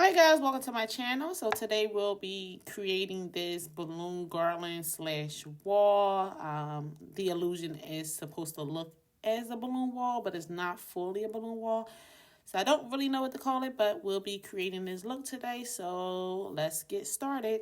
Hi guys, welcome to my channel. So today we'll be creating this balloon garland slash wall. The illusion is supposed to look as a balloon wall, but it's not fully a balloon wall. So I don't really know what to call it, but we'll be creating this look today. So let's get started.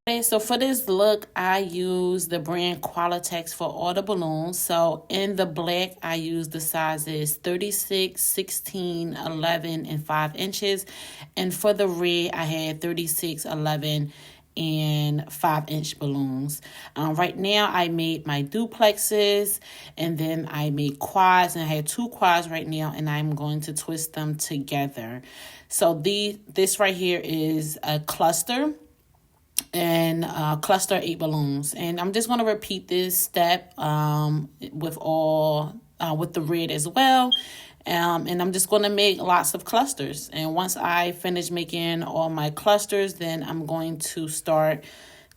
Okay, so for this look, I use the brand Qualatex for all the balloons. So in the black, I use the sizes 36, 16, 11, and 5 inches. And for the red, I had 36, 11, and 5-inch balloons. Right now, I made my duplexes, and then I made quads, and I had 2 quads right now, and I'm going to twist them together. So this right here is a cluster, and cluster 8 balloons, and I'm just going to repeat this step with the red as well, and I'm just going to make lots of clusters. And once I finish making all my clusters, then I'm going to start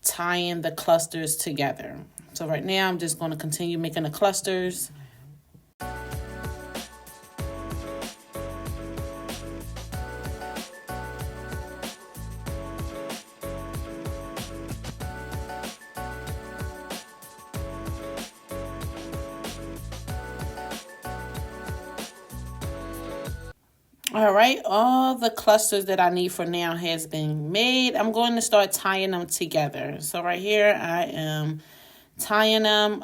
tying the clusters together. So right now I'm just going to continue making the clusters. All right, all the clusters that I need for now has been made. I'm going to start tying them together. So right here, I am tying them.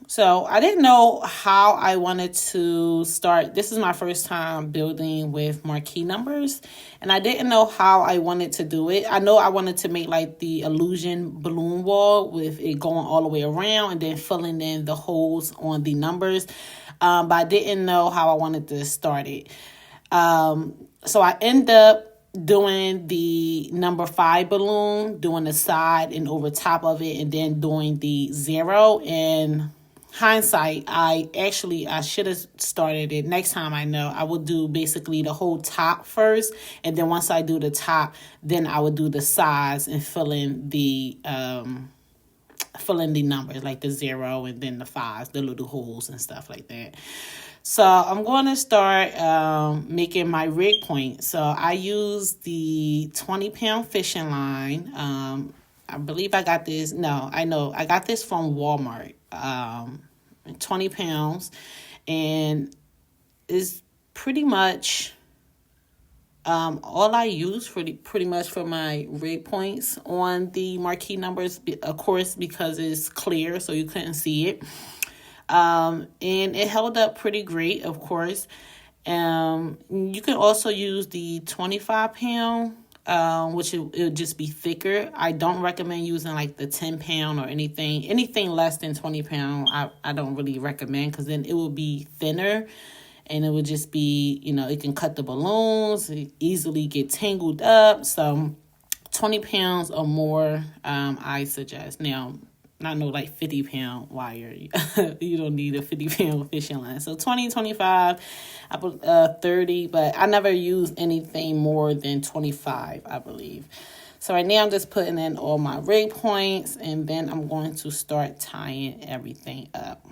So I didn't know how I wanted to start. This is my first time building with marquee numbers, and I didn't know how I wanted to do it. I know I wanted to make like the illusion balloon wall with it going all the way around and then filling in the holes on the numbers, but I didn't know how I wanted to start it. So I end up doing the number 5 balloon, doing the side and over top of it, and then doing the 0. In hindsight, I should have started it. Next time I would do basically the whole top first, and then once I do the top, then I would do the sides and fill in the numbers like the 0 and then the 5s, the little holes and stuff like that. So I'm going to start making my rig point. So I use the 20-pound fishing line. I believe I got this. No, I know. I got this from Walmart. 20 pounds. And it's pretty much all I use pretty much for my rig points on the marquee numbers, of course, because it's clear, so you couldn't see it. And it held up pretty great, of course. You can also use the 25-pound, which it'll just be thicker. I don't recommend using like the 10-pound or anything less than 20-pound. I don't really recommend, because then it will be thinner, and it would just be, it can cut the balloons, it easily get tangled up. So 20 pounds or more, I suggest. Now, not no like 50-pound wire. You don't need a 50-pound fishing line. So 20, 25, 30, but I never use anything more than 25, I believe. So right now I'm just putting in all my rig points, and then I'm going to start tying everything up.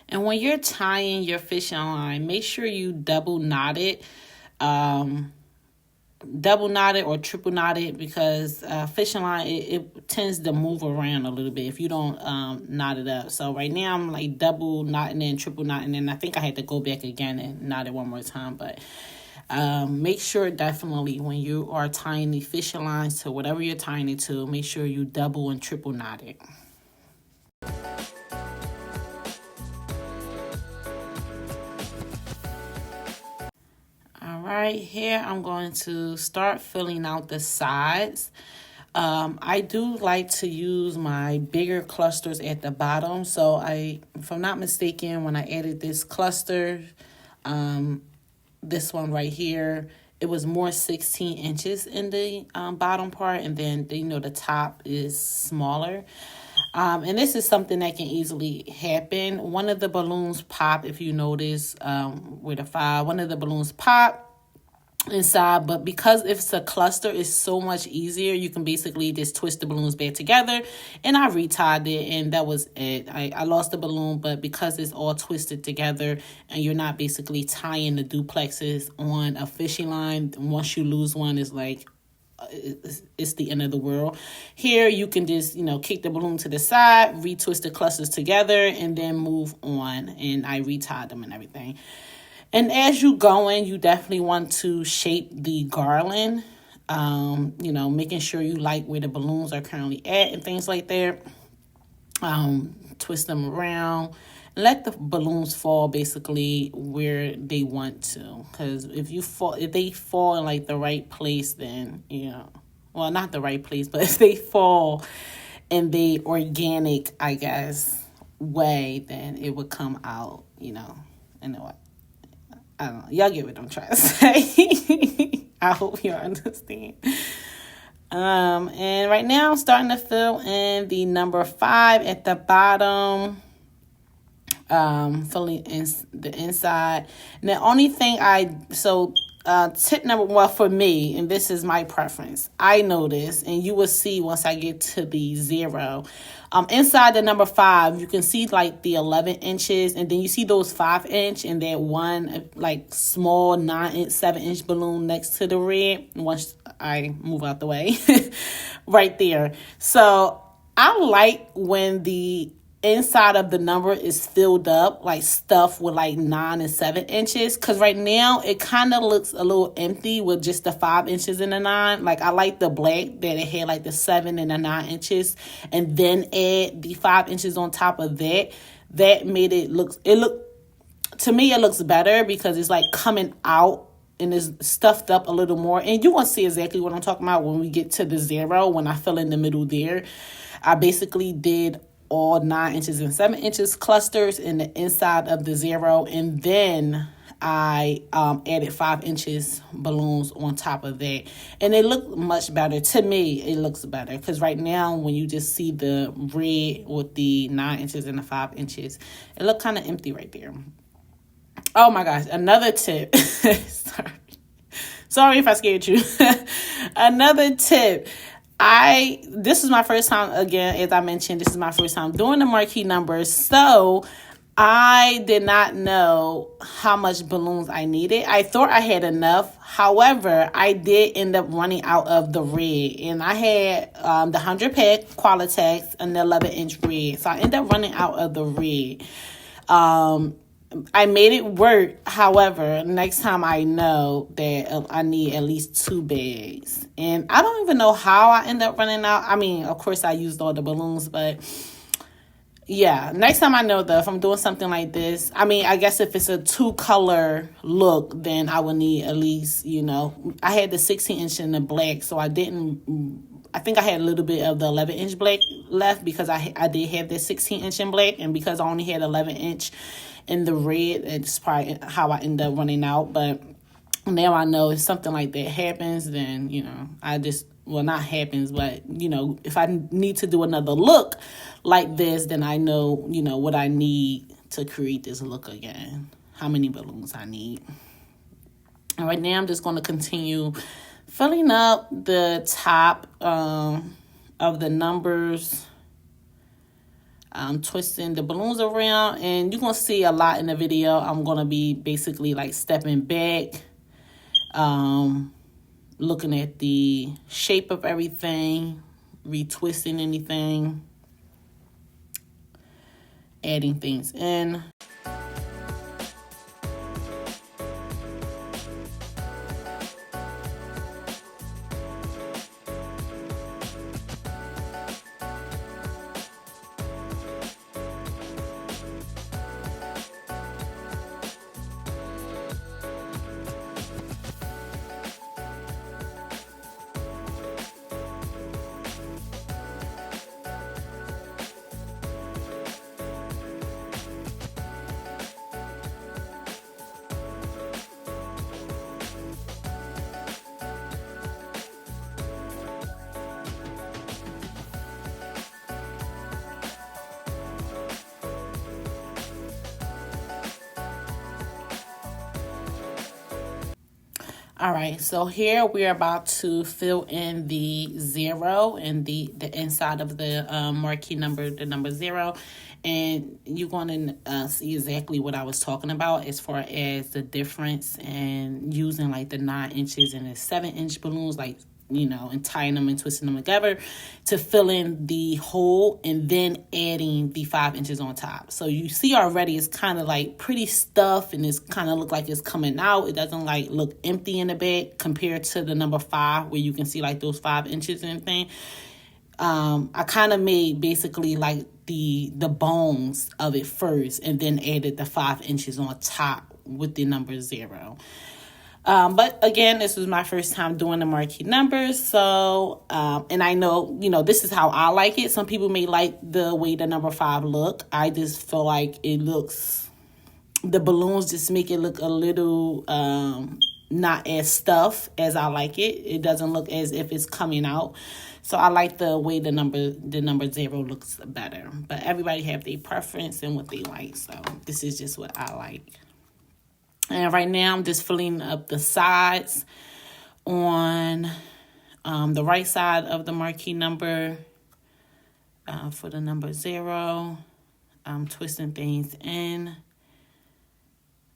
And when you're tying your fishing line, make sure you double knot it or triple knot it, because fishing line, it tends to move around a little bit if you don't knot it up. So right now I'm like double knotting and triple knotting, and I think I had to go back again and knot it one more time. But make sure definitely when you are tying the fishing lines to whatever you're tying it to, make sure you double and triple knot it. Right here, I'm going to start filling out the sides. I do like to use my bigger clusters at the bottom. So if I'm not mistaken, when I added this cluster, this one right here, it was more 16 inches in the bottom part, and then the top is smaller. And this is something that can easily happen. One of the balloons pop, if you notice, with a 5, one of the balloons pop inside, but because if it's a cluster, it's so much easier. You can basically just twist the balloons back together, and I retied it, and that was it. I lost the balloon, but because it's all twisted together and you're not basically tying the duplexes on a fishing line, once you lose one, it's like it's the end of the world. Here you can just, kick the balloon to the side, retwist the clusters together, and then move on. And I retied them and everything. And as you going, you definitely want to shape the garland, making sure you like where the balloons are currently at and things like that. Twist them around. Let the balloons fall basically where they want to. Because if they fall in like the right place, then, well, not the right place, but if they fall in the organic, I guess, way, then it would come out, in the way. I don't know. Y'all get what I'm trying to say. I hope you understand. And right now I'm starting to fill in the number 5 at the bottom. Filling in the inside. And the only thing tip number 1 for me, and this is my preference, I notice, and you will see once I get to the 0, inside the number 5, you can see like the 11 inches, and then you see those 5-inch and that one like small 7-inch balloon next to the red. Once I move out the way, right there. So I like when the inside of the number is filled up, like stuff with like 9 and 7 inches. Because right now it kind of looks a little empty with just the 5 inches and the 9. Like I like the black that it had like the 7 and the 9 inches, and then add the 5 inches on top of that. That made it look to me, it looks better because it's like coming out and is stuffed up a little more. And you're going to see exactly what I'm talking about when we get to the 0, when I fill in the middle there. I basically did all 9 inches and 7 inches clusters in the inside of the 0, and then I added 5 inches balloons on top of that, and it looked much better. To me, it looks better because right now when you just see the red with the 9 inches and the 5 inches, it looked kind of empty right there. Oh my gosh, another tip. Sorry if I scared you. Another tip. This is my first time, again, as I mentioned, this is my first time doing the marquee numbers. So I did not know how much balloons I needed. I thought I had enough. However, I did end up running out of the red. And I had the 100-pack Qualatex and the 11-inch red. So I ended up running out of the red. I made it work. However, next time I know that I need at least 2 bags. And I don't even know how I end up running out. I mean, of course, I used all the balloons, but yeah, next time I know that if I'm doing something like this, I mean, I guess if it's a 2-color look, then I would need at least, I had the 16-inch in the black, so I think I had a little bit of the 11-inch black left because I did have the 16-inch in black, and because I only had 11-inch in the red, it's probably how I end up running out. But now I know if something like that happens, then, not happens, but, if I need to do another look like this, then I know, what I need to create this look again, how many balloons I need. And right now I'm just going to continue filling up the top of the numbers. I'm twisting the balloons around, and you're going to see a lot in the video. I'm going to be basically like stepping back, looking at the shape of everything, retwisting anything, adding things in. All right, so here we're about to fill in the 0 and the inside of the marquee number, the number 0. And you're going to see exactly what I was talking about as far as the difference and using like the 9 inches and the 7-inch balloons, like, and tying them and twisting them together to fill in the hole and then adding the 5 inches on top. So you see already it's kind of like pretty stuff and it's kind of look like it's coming out. It doesn't like look empty in the back compared to the number 5 where you can see like those 5 inches and thing. I kind of made basically like the bones of it first and then added the 5 inches on top with the number 0. But again, this was my first time doing the marquee numbers. So, and I know, this is how I like it. Some people may like the way the number 5 look. I just feel like the balloons just make it look a little, not as stuffed as I like it. It doesn't look as if it's coming out. So I like the way the number 0 looks better. But everybody have their preference and what they like. So this is just what I like. And right now I'm just filling up the sides on the right side of the marquee number for the number 0. I'm twisting things in,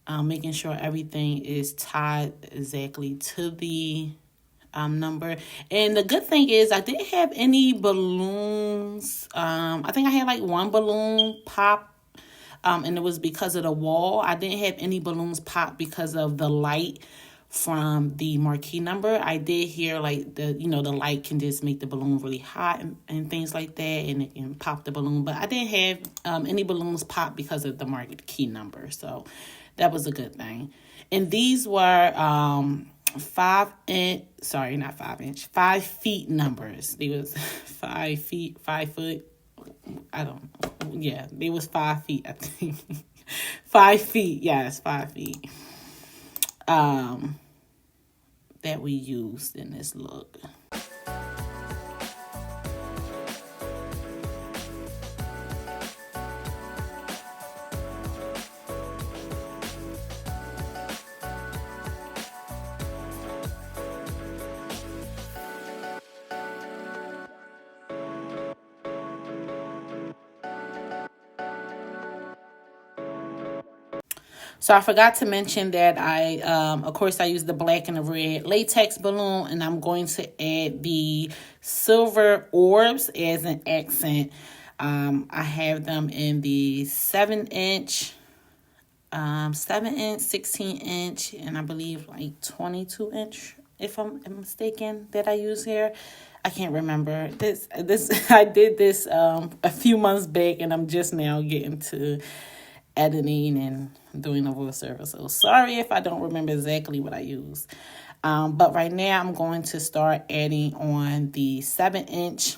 making sure everything is tied exactly to the number. And the good thing is I didn't have any balloons. I think I had like one balloon pop. And it was because of the wall. I didn't have any balloons pop because of the light from the marquee number. I did hear like the light can just make the balloon really hot and things like that, and it can pop the balloon. But I didn't have any balloons pop because of the marquee number. So that was a good thing. And these were 5 feet numbers. They was 5 feet, 5 foot. I don't know. Yeah, they was 5 feet, I think. 5 feet, yes, 5 feet. That we used in this look. So I forgot to mention that of course, I used the black and the red latex balloon, and I'm going to add the silver orbs as an accent. I have them in the 7-inch, 16-inch, and I believe like 22-inch, if I'm mistaken, that I use here. I can't remember. This I did this a few months back, and I'm just now getting to editing and doing the voiceover. So sorry if I don't remember exactly what I used. But right now I'm going to start adding on the 7-inch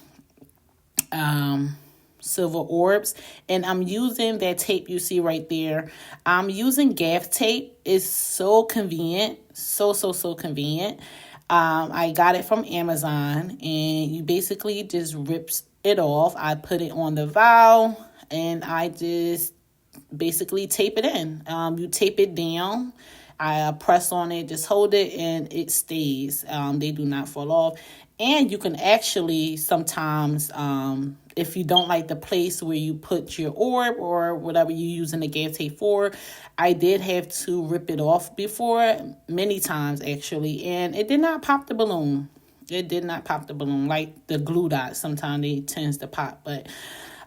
silver orbs, and I'm using that tape you see right there. I'm using gaff tape. It's so convenient, so convenient. I got it from Amazon, and you basically just rips it off. I put it on the valve, and I just basically tape it in. You tape it down. I press on it, just hold it, and it stays. They do not fall off. And you can actually sometimes, if you don't like the place where you put your orb or whatever you're using the gaff tape for, I did have to rip it off before, many times actually, and it did not pop the balloon. It did not pop the balloon like the glue dots. Sometimes they tends to pop, but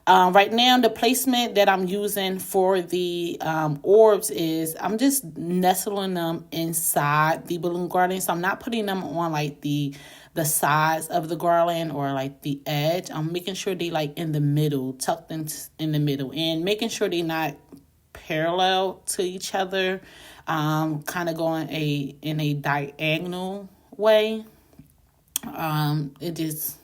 right now, the placement that I'm using for the orbs is I'm just nestling them inside the balloon garland. So I'm not putting them on like the sides of the garland or like the edge. I'm making sure they like in the middle, tucked in the middle, and making sure they're not parallel to each other. Kind of going in a diagonal way. It just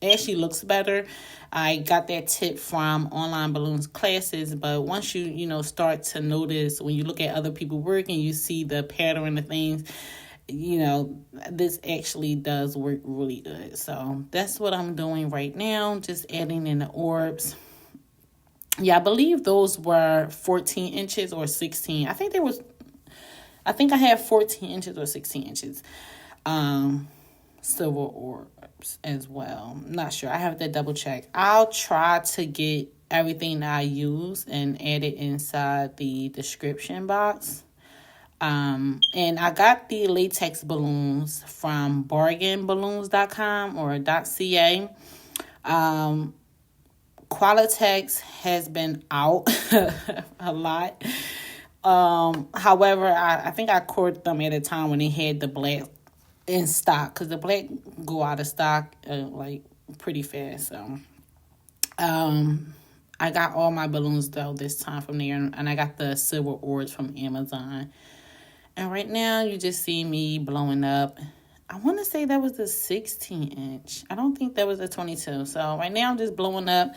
actually looks better. I got that tip from online balloons classes, but once you start to notice when you look at other people work and you see the pattern of things, this actually does work really good. So that's what I'm doing right now, just adding in the orbs. Yeah, I believe those were 14 inches or 16. I think I think I have 14 inches or 16 inches silver orbs as well. I'm not sure. I have to double check. I'll try to get everything that I use and add it inside the description box. And I got the latex balloons from Bargainballoons.com or .ca. Qualatex has been out a lot. However, I think I caught them at a time when they had the black in stock, because the black go out of stock like pretty fast. So I got all my balloons though this time from there, and I got the silver orbs from Amazon. And right now you just see me blowing up. I want to say that was the 16 inch. I don't think that was the 22. So right now I'm just blowing up.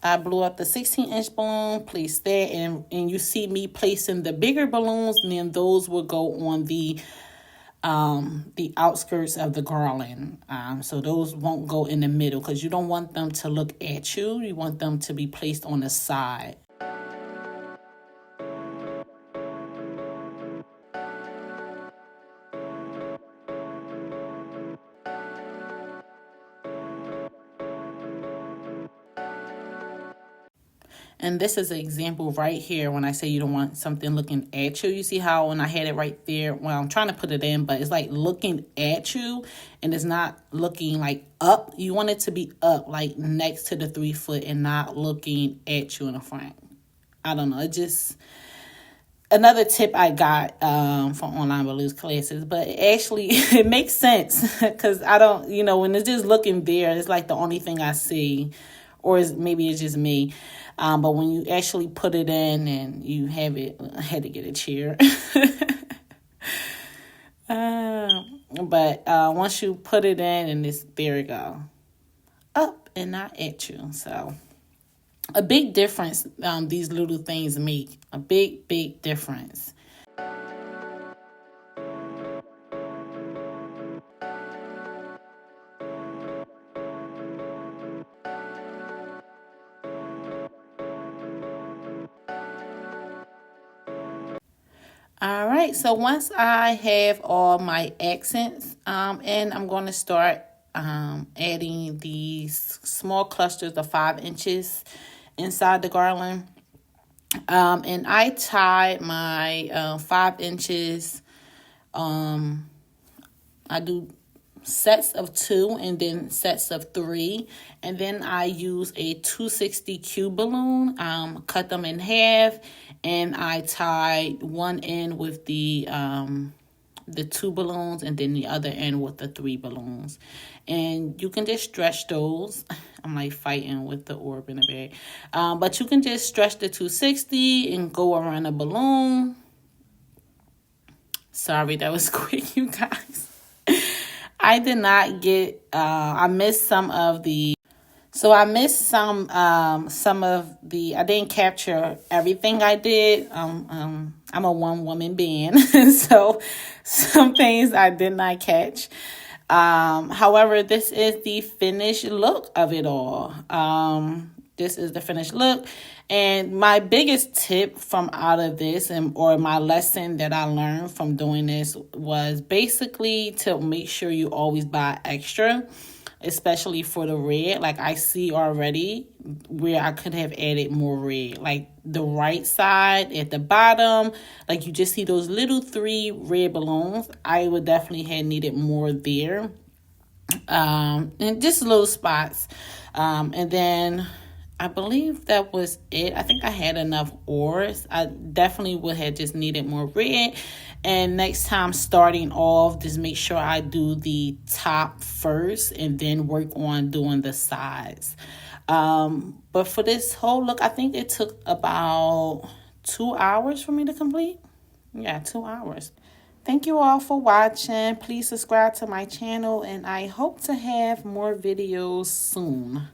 I blew up the 16-inch balloon, placed that, and you see me placing the bigger balloons, and then those will go on the outskirts of the garland. So those won't go in the middle, because you don't want them to look at you. You want them to be placed on the side. And this is an example right here when I say you don't want something looking at you. You see how when I had it right there, well, I'm trying to put it in, but it's like looking at you and it's not looking like up. You want it to be up, like next to the 3 foot, and not looking at you in the front. I don't know. It just another tip I got from online balloons classes, but actually it makes sense, because I don't, when it's just looking there, it's like the only thing I see, or maybe it's just me. But when you actually put it in and you have it, I had to get a chair. But once you put it in, and there it go, up and not at you. So a big difference these little things make. A big, big difference. All right, so once I have all my accents and I'm going to start adding these small clusters of 5 inches inside the garland. And I tied my 5 inches. I do sets of 2 and then sets of 3, and then I use a 260 cube balloon, cut them in half, and I tied one end with the 2 balloons, and then the other end with the 3 balloons. And you can just stretch those. I'm like fighting with the orb in the bag. But you can just stretch the 260 and go around the balloon. Sorry, that was quick, you guys. I did not get, I missed some of the, I didn't capture everything I did. I'm a one-woman band, so some things I did not catch. However, this is the finished look of it all. This is the finished look. And my biggest tip from out of this, or my lesson that I learned from doing this, was basically to make sure you always buy extra, especially for the red. Like I see already where I could have added more red. Like the right side at the bottom, like you just see those little 3 red balloons. I would definitely have needed more there. And just little spots. And then I believe that was it. I think I had enough orbs. I definitely would have just needed more red. And next time starting off, just make sure I do the top first and then work on doing the sides. But for this whole look, I think it took about 2 hours for me to complete. Yeah, 2 hours. Thank you all for watching. Please subscribe to my channel, and I hope to have more videos soon.